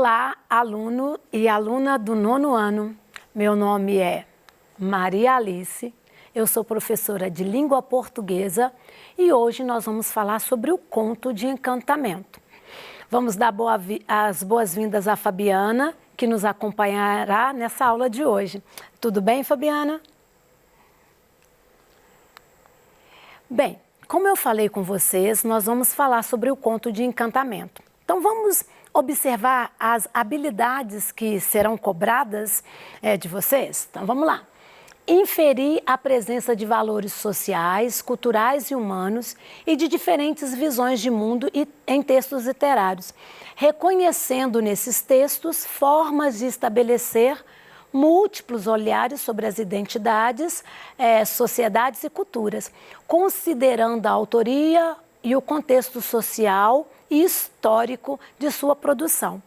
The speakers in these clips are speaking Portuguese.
Olá, aluno e aluna do 9º ano. Meu nome é Maria Alice, eu sou professora de língua portuguesa e hoje nós vamos falar sobre o conto de encantamento. Vamos dar as boas-vindas à Fabiana, que nos acompanhará nessa aula de hoje. Tudo bem, Fabiana? Bem, como eu falei com vocês, nós vamos falar sobre o conto de encantamento. Então vamos observar as habilidades que serão cobradas de vocês? Então vamos lá. Inferir a presença de valores sociais, culturais e humanos e de diferentes visões de mundo em textos literários, reconhecendo nesses textos formas de estabelecer múltiplos olhares sobre as identidades, sociedades e culturas, considerando a autoria e o contexto social e histórico de sua produção.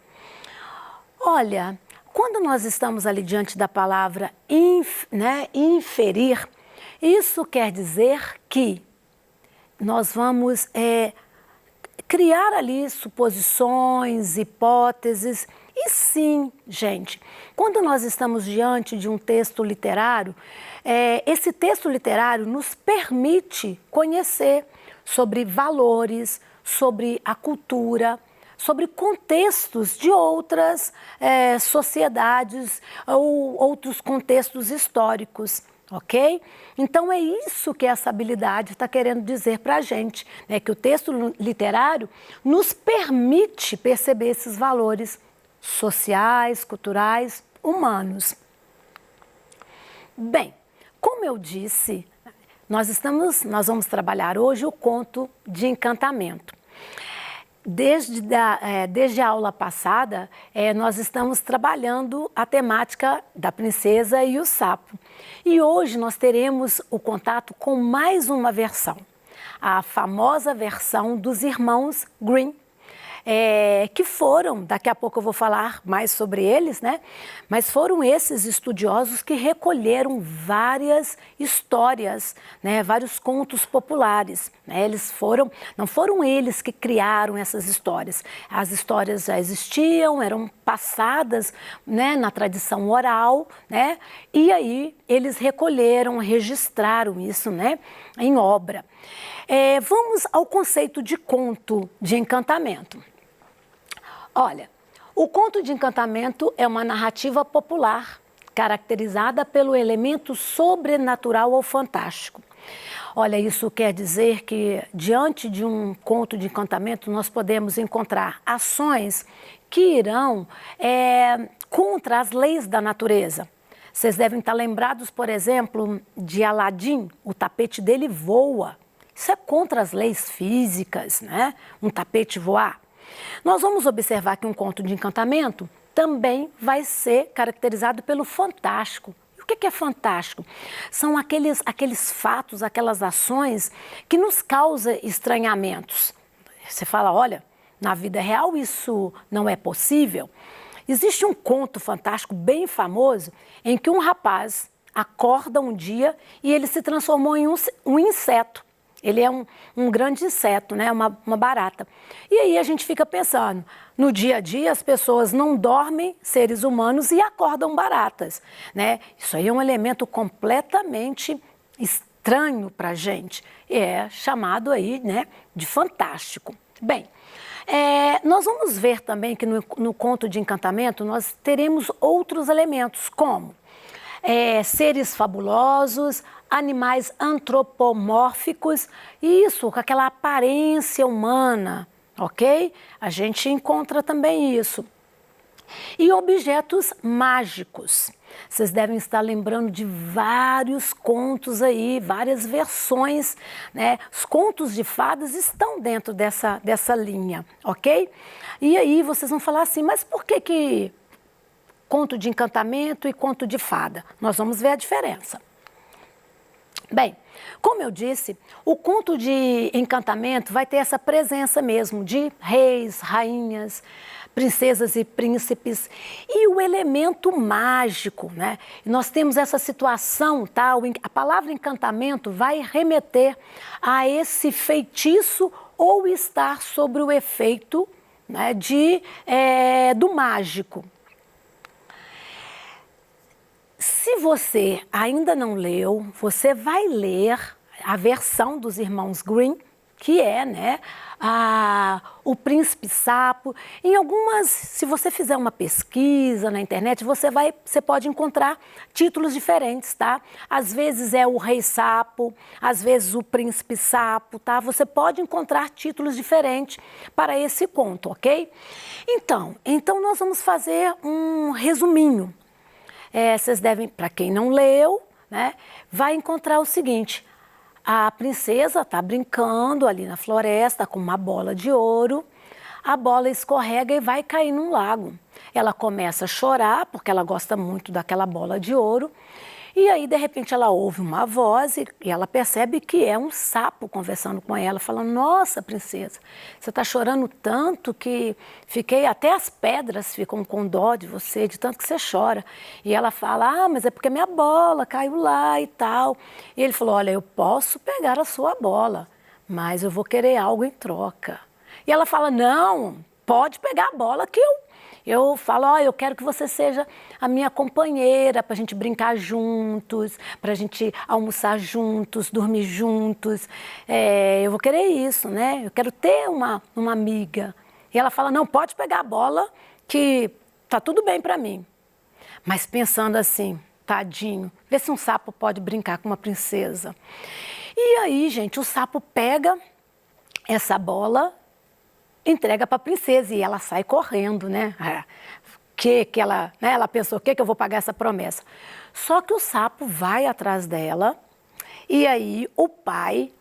Olha, quando nós estamos ali diante da palavra inferir, isso quer dizer que nós vamos criar ali suposições, hipóteses. E sim, gente, quando nós estamos diante de um texto literário, esse texto literário nos permite conhecer sobre valores, sobre a cultura, sobre contextos de outras sociedades ou outros contextos históricos, ok? Então é isso que essa habilidade está querendo dizer para a gente, né? Que o texto literário nos permite perceber esses valores sociais, culturais, humanos. Bem, como eu disse, nós vamos trabalhar hoje o conto de encantamento. Desde a aula passada, nós estamos trabalhando a temática da princesa e o sapo. E hoje nós teremos o contato com mais uma versão, a famosa versão dos irmãos Grimm. Que foram, daqui a pouco eu vou falar mais sobre eles, né? Mas foram esses estudiosos que recolheram várias histórias, né? Vários contos populares, né? Não foram eles que criaram essas histórias. As histórias já existiam, eram passadas, né, na tradição oral, né? E aí eles recolheram, registraram isso, né, em obra. Vamos ao conceito de conto de encantamento. Olha, o conto de encantamento é uma narrativa popular, caracterizada pelo elemento sobrenatural ou fantástico. Olha, isso quer dizer que, diante de um conto de encantamento, nós podemos encontrar ações que irão contra as leis da natureza. Vocês devem estar lembrados, por exemplo, de Aladim, o tapete dele voa. Isso é contra as leis físicas, né? Um tapete voar. Nós vamos observar que um conto de encantamento também vai ser caracterizado pelo fantástico. E o que é fantástico? São aqueles fatos, aquelas ações que nos causam estranhamentos. Você fala, olha, na vida real isso não é possível. Existe um conto fantástico bem famoso em que um rapaz acorda um dia e ele se transformou em um inseto. Ele é um grande inseto, né? Uma barata. E aí a gente fica pensando, no dia a dia as pessoas não dormem, seres humanos, e acordam baratas, né? Isso aí é um elemento completamente estranho para a gente. É chamado aí, né, de fantástico. Bem, nós vamos ver também que no conto de encantamento nós teremos outros elementos, como seres fabulosos, animais antropomórficos, isso, com aquela aparência humana, ok? A gente encontra também isso. E objetos mágicos. Vocês devem estar lembrando de vários contos aí, várias versões, né? Os contos de fadas estão dentro dessa linha, ok? E aí vocês vão falar assim, mas por que conto de encantamento e conto de fada? Nós vamos ver a diferença. Bem, como eu disse, o conto de encantamento vai ter essa presença mesmo de reis, rainhas, princesas e príncipes e o elemento mágico, né? Nós temos essa situação, tá? A palavra encantamento vai remeter a esse feitiço ou estar sobre o efeito né, do mágico. Se você ainda não leu, você vai ler a versão dos Irmãos Grimm, que é, né, o Príncipe Sapo. Em algumas, se você fizer uma pesquisa na internet, você pode encontrar títulos diferentes, tá? Às vezes é o Rei Sapo, às vezes o Príncipe Sapo, tá? Você pode encontrar títulos diferentes para esse conto, ok? Então nós vamos fazer um resuminho. Vocês devem, para quem não leu, né, vai encontrar o seguinte: a princesa está brincando ali na floresta com uma bola de ouro, a bola escorrega e vai cair num lago. Ela começa a chorar porque ela gosta muito daquela bola de ouro. E aí, de repente, ela ouve uma voz e ela percebe que é um sapo conversando com ela, falando: nossa, princesa, você está chorando tanto que até as pedras ficam com dó de você, de tanto que você chora. E ela fala: mas é porque minha bola caiu lá e tal. E ele falou: olha, eu posso pegar a sua bola, mas eu vou querer algo em troca. E ela fala: não, pode pegar a bola que eu falo: eu quero que você seja a minha companheira, para a gente brincar juntos, para a gente almoçar juntos, dormir juntos. Eu vou querer isso, né? Eu quero ter uma amiga. E ela fala: não, pode pegar a bola que tá tudo bem para mim. Mas pensando assim, tadinho, vê se um sapo pode brincar com uma princesa. E aí, gente, o sapo pega essa bola, entrega para a princesa e ela sai correndo, né? Ela pensou: o que eu vou pagar essa promessa? Só que o sapo vai atrás dela e aí o pai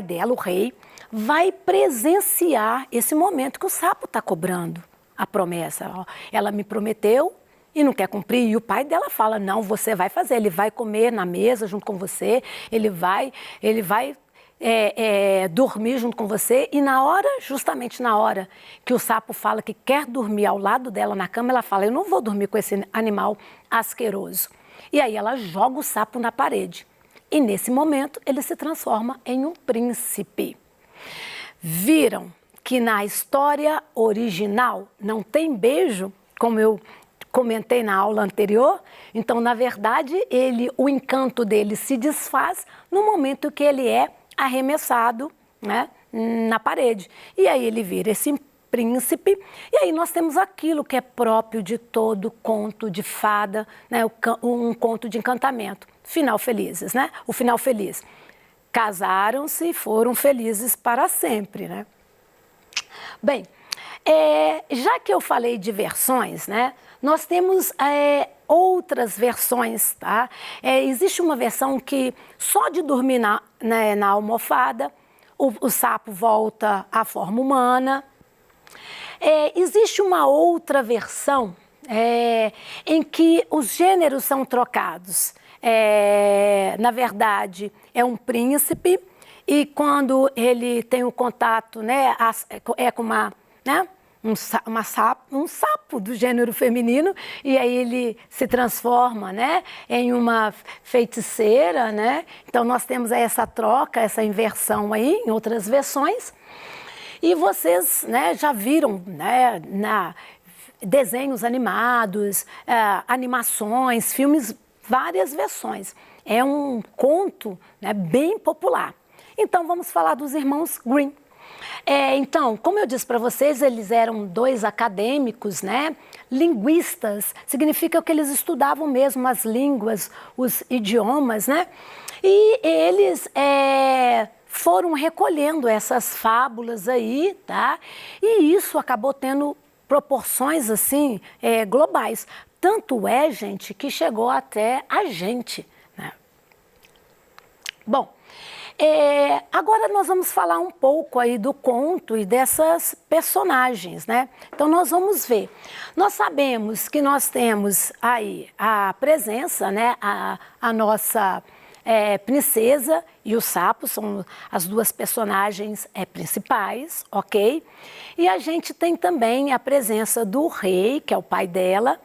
dela, o rei, vai presenciar esse momento que o sapo está cobrando a promessa. Ela me prometeu e não quer cumprir. E o pai dela fala: não, você vai fazer. Ele vai comer na mesa junto com você, ele vai dormir junto com você. E justamente na hora que o sapo fala que quer dormir ao lado dela na cama, ela fala: eu não vou dormir com esse animal asqueroso. E aí ela joga o sapo na parede. E nesse momento ele se transforma em um príncipe. Viram que na história original não tem beijo, como eu comentei na aula anterior? Então, na verdade, o encanto dele se desfaz no momento que ele é arremessado, né, na parede. E aí ele vira esse príncipe, e aí nós temos aquilo que é próprio de todo conto de fada, né, um conto de encantamento. Final felizes, né? O final feliz. Casaram-se e foram felizes para sempre, né? Bem, já que eu falei de versões, né, nós temos outras versões, tá? Existe uma versão que só de dormir na almofada, o sapo volta à forma humana. Existe uma outra versão em que os gêneros são trocados. Na verdade, é um príncipe e quando ele tem o contato, né, com um sapo do gênero feminino, e aí ele se transforma, né, em uma feiticeira, né? Então nós temos aí essa troca, essa inversão aí em outras versões. E vocês, né, já viram, né, desenhos animados, animações, filmes, várias versões. É um conto, né, bem popular. Então vamos falar dos irmãos Grimm. Então, como eu disse para vocês, eles eram dois acadêmicos, né? Linguistas, significa que eles estudavam mesmo as línguas, os idiomas, né? E eles foram recolhendo essas fábulas aí, tá? E isso acabou tendo proporções, assim, globais. Tanto é, gente, que chegou até a gente, né? Bom, agora nós vamos falar um pouco aí do conto e dessas personagens, né? Então nós vamos ver. Nós sabemos que nós temos aí a presença, né? A nossa princesa e o sapo são as duas personagens principais, ok? E a gente tem também a presença do rei, que é o pai dela.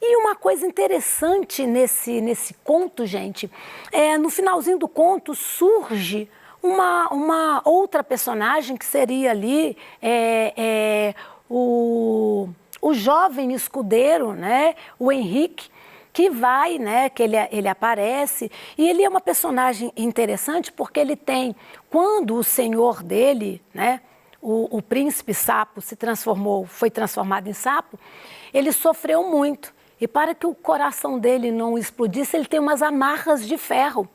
E uma coisa interessante nesse conto, gente, no finalzinho do conto surge uma outra personagem que seria ali o jovem escudeiro, né, o Henrique, que vai, né, que ele aparece, e ele é uma personagem interessante porque ele tem, quando o senhor dele, né, o príncipe sapo foi transformado em sapo, ele sofreu muito, e para que o coração dele não explodisse, ele tem umas amarras de ferro.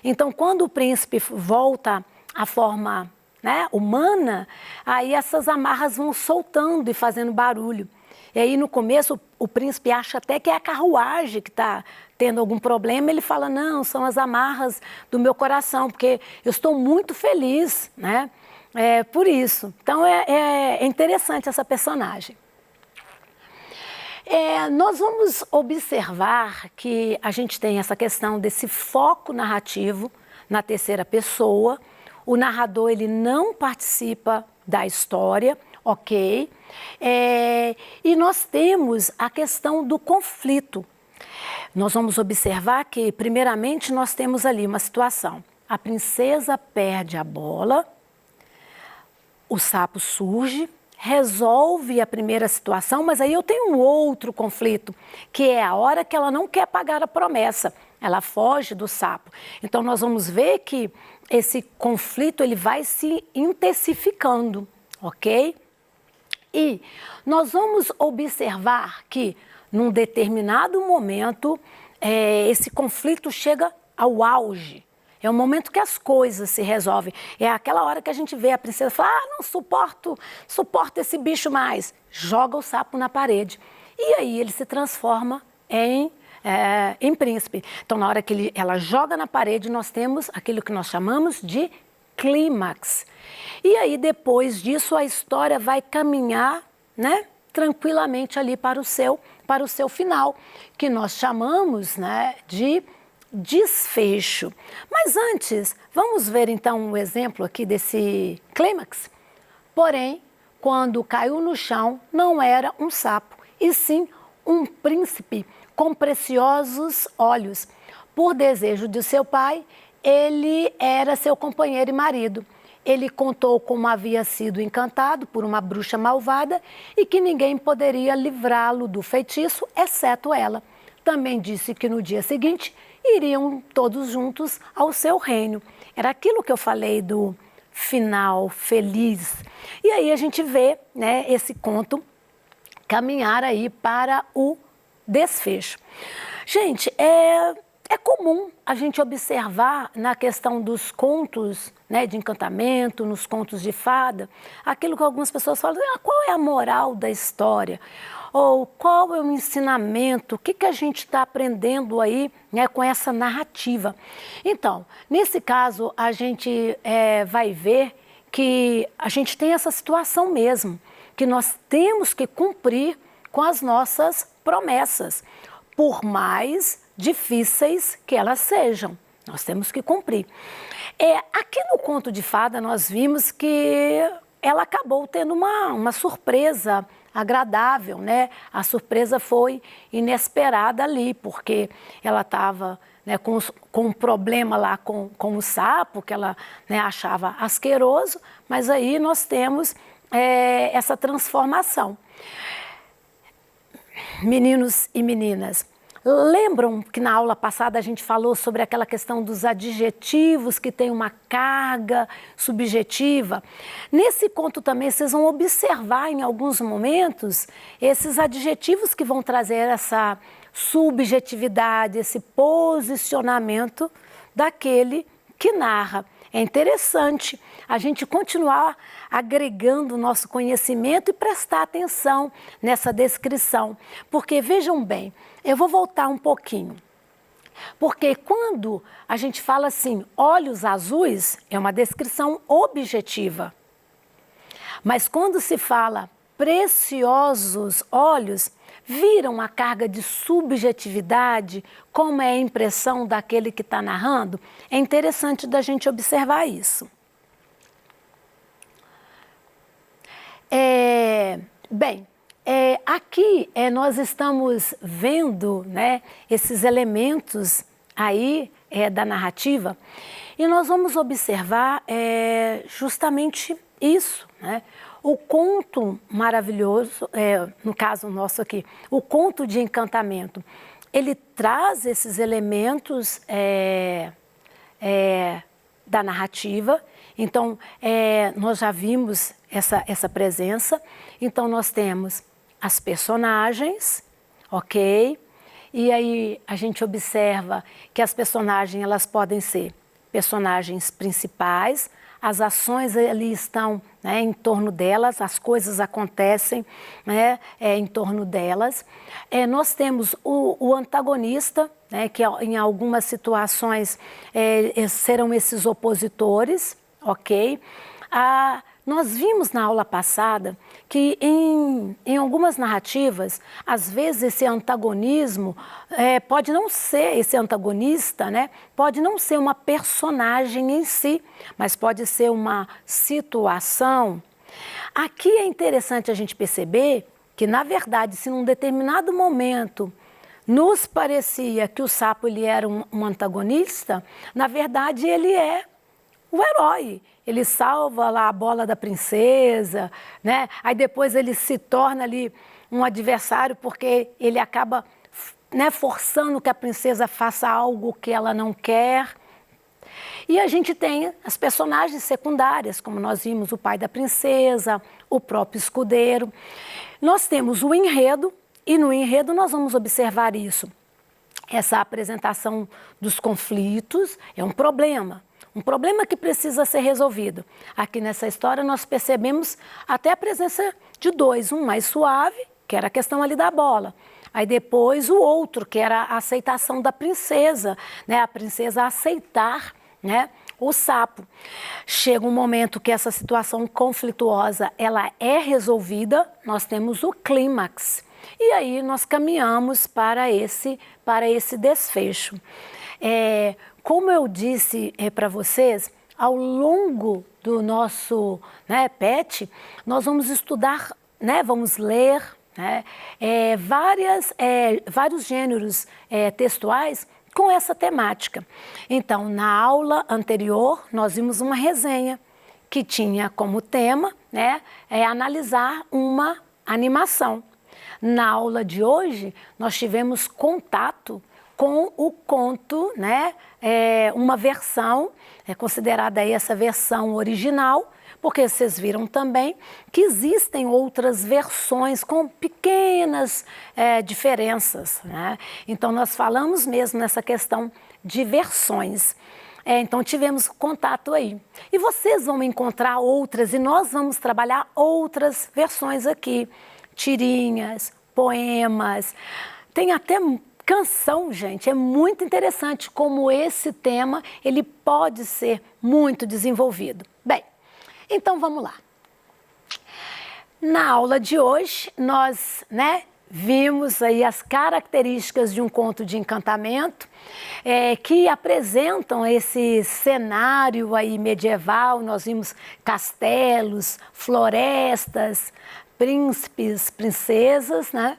Então, quando o príncipe volta à forma, né, humana, aí essas amarras vão soltando e fazendo barulho. E aí, no começo, o príncipe acha até que é a carruagem que está tendo algum problema. Ele fala, não, são as amarras do meu coração, porque eu estou muito feliz, né, por isso. Então, é interessante essa personagem. Nós vamos observar que a gente tem essa questão desse foco narrativo na terceira pessoa. O narrador, ele não participa da história, ok? E nós temos a questão do conflito. Nós vamos observar que, primeiramente, nós temos ali uma situação. A princesa perde a bola, o sapo surge, resolve a primeira situação, mas aí eu tenho um outro conflito, que é a hora que ela não quer pagar a promessa, ela foge do sapo. Então nós vamos ver que esse conflito ele vai se intensificando, ok? E nós vamos observar que num determinado momento esse conflito chega ao auge. É o momento que as coisas se resolvem. É aquela hora que a gente vê a princesa falar, não suporto esse bicho mais. Joga o sapo na parede. E aí ele se transforma em príncipe. Então, na hora que ela joga na parede, nós temos aquilo que nós chamamos de clímax. E aí, depois disso, a história vai caminhar, né, tranquilamente ali para o seu final, que nós chamamos, né, de desfecho. Mas antes, vamos ver então um exemplo aqui desse clímax. Porém, quando caiu no chão, não era um sapo, e sim um príncipe com preciosos olhos. Por desejo de seu pai, ele era seu companheiro e marido. Ele contou como havia sido encantado por uma bruxa malvada e que ninguém poderia livrá-lo do feitiço, exceto ela. Também disse que no dia seguinte iriam todos juntos ao seu reino. Era aquilo que eu falei do final feliz. E aí a gente vê, né, esse conto caminhar aí para o desfecho. Gente, é comum a gente observar na questão dos contos, né, de encantamento, nos contos de fada, aquilo que algumas pessoas falam, qual é a moral da história? Ou qual é o ensinamento, o que a gente está aprendendo aí, né, com essa narrativa. Então, nesse caso, a gente vai ver que a gente tem essa situação mesmo, que nós temos que cumprir com as nossas promessas, por mais difíceis que elas sejam, nós temos que cumprir. Aqui no conto de fada nós vimos que ela acabou tendo uma surpresa agradável, né? A surpresa foi inesperada ali, porque ela estava, né, com um problema lá com o sapo, que ela, né, achava asqueroso, mas aí nós temos essa transformação. Meninos e meninas, lembram que na aula passada a gente falou sobre aquela questão dos adjetivos que tem uma carga subjetiva? Nesse conto também vocês vão observar em alguns momentos esses adjetivos que vão trazer essa subjetividade, esse posicionamento daquele que narra. É interessante a gente continuar agregando o nosso conhecimento e prestar atenção nessa descrição. Porque, vejam bem, eu vou voltar um pouquinho. Porque quando a gente fala assim, olhos azuis, é uma descrição objetiva. Mas quando se fala preciosos olhos, viram a carga de subjetividade, como é a impressão daquele que está narrando? É interessante da gente observar isso. Aqui nós estamos vendo, né, esses elementos aí da narrativa e nós vamos observar justamente isso, né? O conto maravilhoso, no caso nosso aqui, o conto de encantamento, ele traz esses elementos da narrativa. Então, nós já vimos essa presença. Então, nós temos as personagens, ok? E aí a gente observa que as personagens, elas podem ser personagens principais, as ações ali estão, né, em torno delas, as coisas acontecem, né, em torno delas. Nós temos o antagonista, né, que em algumas situações serão esses opositores, ok? Nós vimos na aula passada que em algumas narrativas, às vezes esse antagonismo pode não ser, esse antagonista, né, pode não ser uma personagem em si, mas pode ser uma situação. Aqui é interessante a gente perceber que, na verdade, se num determinado momento nos parecia que o sapo ele era um antagonista, na verdade ele é o herói. Ele salva lá a bola da princesa, né? Aí depois ele se torna ali um adversário porque ele acaba, né, forçando que a princesa faça algo que ela não quer. E a gente tem as personagens secundárias, como nós vimos o pai da princesa, o próprio escudeiro. Nós temos o enredo e no enredo nós vamos observar isso. Essa apresentação dos conflitos é um problema que precisa ser resolvido. Aqui nessa história nós percebemos até a presença de dois, um mais suave, que era a questão ali da bola. Aí depois o outro, que era a aceitação da princesa, né? A princesa aceitar, né, o sapo. Chega um momento que essa situação conflituosa ela é resolvida, nós temos o clímax. E aí nós caminhamos para esse desfecho. Como eu disse para vocês, ao longo do nosso, né, PET, nós vamos estudar, né, vamos ler, né, vários gêneros textuais com essa temática. Então, na aula anterior, nós vimos uma resenha que tinha como tema, né, analisar uma animação. Na aula de hoje, nós tivemos contato com o conto, né? Uma versão, considerada aí essa versão original, porque vocês viram também que existem outras versões com pequenas diferenças, né? Então, nós falamos mesmo nessa questão de versões. Então, tivemos contato aí. E vocês vão encontrar outras, e nós vamos trabalhar outras versões aqui. Tirinhas, poemas, tem até canção, gente. É muito interessante como esse tema ele pode ser muito desenvolvido. Bem, então vamos lá. Na aula de hoje, nós, né, vimos aí as características de um conto de encantamento que apresentam esse cenário aí medieval. Nós vimos castelos, florestas, príncipes, princesas, né?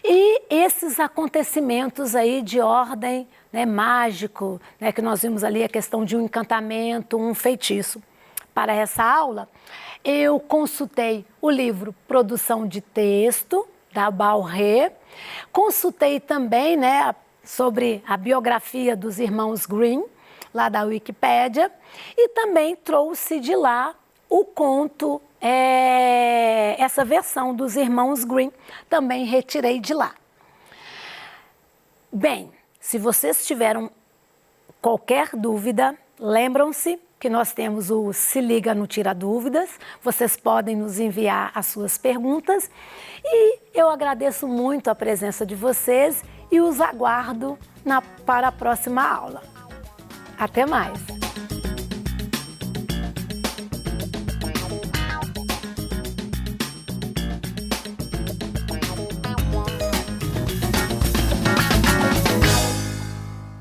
E esses acontecimentos aí de ordem, né, mágico, né, que nós vimos ali a questão de um encantamento, um feitiço. Para essa aula, eu consultei o livro Produção de Texto, da Bauer, consultei também, né, sobre a biografia dos irmãos Grimm, lá da Wikipédia, e também trouxe de lá o conto, essa versão dos irmãos Grimm, também retirei de lá. Bem, se vocês tiveram qualquer dúvida, lembram-se que nós temos o Se Liga no Tira Dúvidas, vocês podem nos enviar as suas perguntas e eu agradeço muito a presença de vocês e os aguardo para a próxima aula. Até mais!